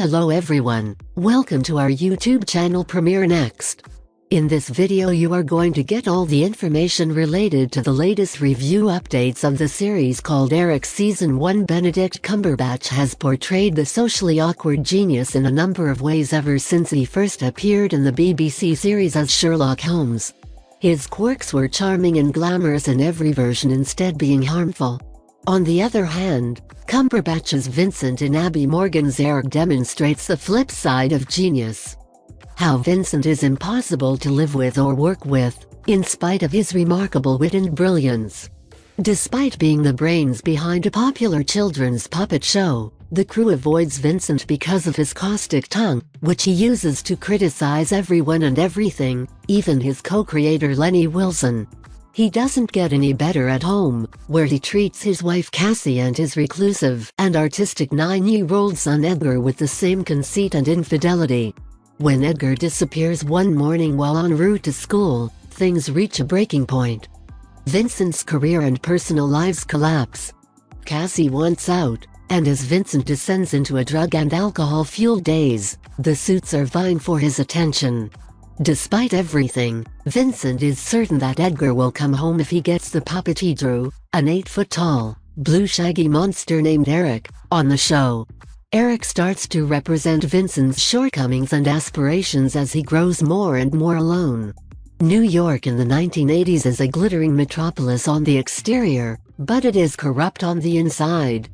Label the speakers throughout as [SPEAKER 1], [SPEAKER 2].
[SPEAKER 1] Hello everyone, welcome to our YouTube channel Premiere Next. In this video you are going to get all the information related to the latest review updates of the series called Eric Season 1. Benedict Cumberbatch has portrayed the socially awkward genius in a number of ways ever since he first appeared in the BBC series as Sherlock Holmes. His quirks were charming and glamorous in every version, instead being harmful. On the other hand, Cumberbatch's Vincent in Abby Morgan's Eric demonstrates the flip side of genius. How Vincent is impossible to live with or work with, in spite of his remarkable wit and brilliance. Despite being the brains behind a popular children's puppet show, the crew avoids Vincent because of his caustic tongue, which he uses to criticize everyone and everything, even his co-creator Lenny Wilson. He doesn't get any better at home, where he treats his wife Cassie and his reclusive and artistic 9-year-old son Edgar with the same conceit and infidelity. When Edgar disappears one morning while en route to school, things reach a breaking point. Vincent's career and personal lives collapse. Cassie wants out, and as Vincent descends into a drug and alcohol-fueled daze, the suits are vying for his attention. Despite everything, Vincent is certain that Edgar will come home if he gets the puppet he drew, an 8-foot-tall, blue shaggy monster named Eric, on the show. Eric starts to represent Vincent's shortcomings and aspirations as he grows more and more alone. New York in the 1980s is a glittering metropolis on the exterior, but it is corrupt on the inside.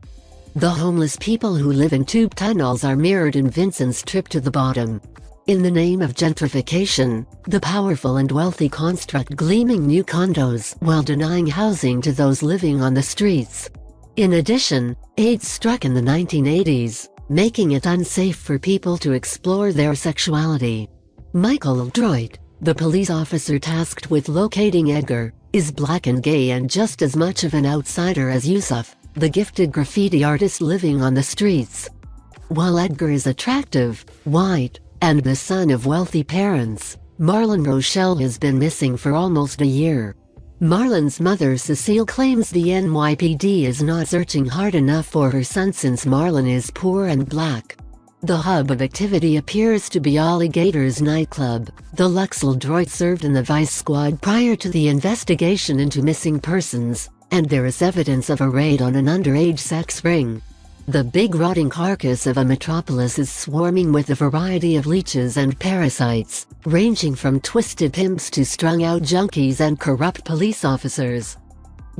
[SPEAKER 1] The homeless people who live in tube tunnels are mirrored in Vincent's trip to the bottom. In the name of gentrification, the powerful and wealthy construct gleaming new condos while denying housing to those living on the streets. In addition, AIDS struck in the 1980s, making it unsafe for people to explore their sexuality. Michael Droit, the police officer tasked with locating Edgar, is black and gay and just as much of an outsider as Yusuf, the gifted graffiti artist living on the streets. While Edgar is attractive, white, and the son of wealthy parents, Marlon Rochelle has been missing for almost a year. Marlon's mother Cecile claims the NYPD is not searching hard enough for her son since Marlon is poor and black. The hub of activity appears to be Alligator's nightclub. The Luxel droid served in the Vice Squad prior to the investigation into missing persons, and there is evidence of a raid on an underage sex ring. The big rotting carcass of a metropolis is swarming with a variety of leeches and parasites, ranging from twisted pimps to strung-out junkies and corrupt police officers.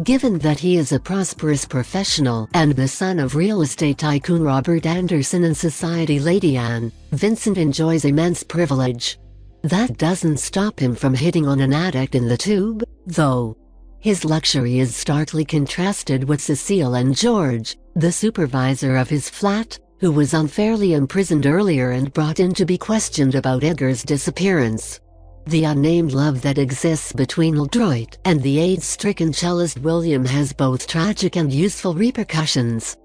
[SPEAKER 1] Given that he is a prosperous professional and the son of real estate tycoon Robert Anderson and society Lady Anne, Vincent enjoys immense privilege. That doesn't stop him from hitting on an addict in the tube, though. His luxury is starkly contrasted with Cecile and George, the supervisor of his flat, who was unfairly imprisoned earlier and brought in to be questioned about Edgar's disappearance. The unnamed love that exists between Droit and the AIDS-stricken cellist William has both tragic and useful repercussions.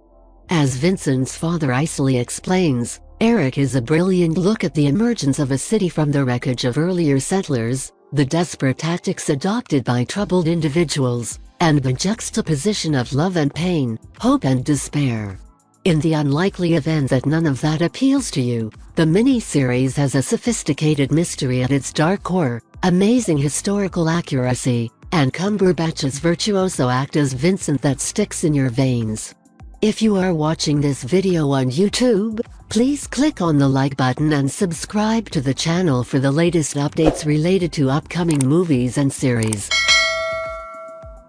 [SPEAKER 1] As Vincent's father icily explains, Eric is a brilliant look at the emergence of a city from the wreckage of earlier settlers, the desperate tactics adopted by troubled individuals, and the juxtaposition of love and pain, hope and despair. In the unlikely event that none of that appeals to you, the mini-series has a sophisticated mystery at its dark core, amazing historical accuracy, and Cumberbatch's virtuoso act as Vincent that sticks in your veins. If you are watching this video on YouTube, please click on the like button and subscribe to the channel for the latest updates related to upcoming movies and series.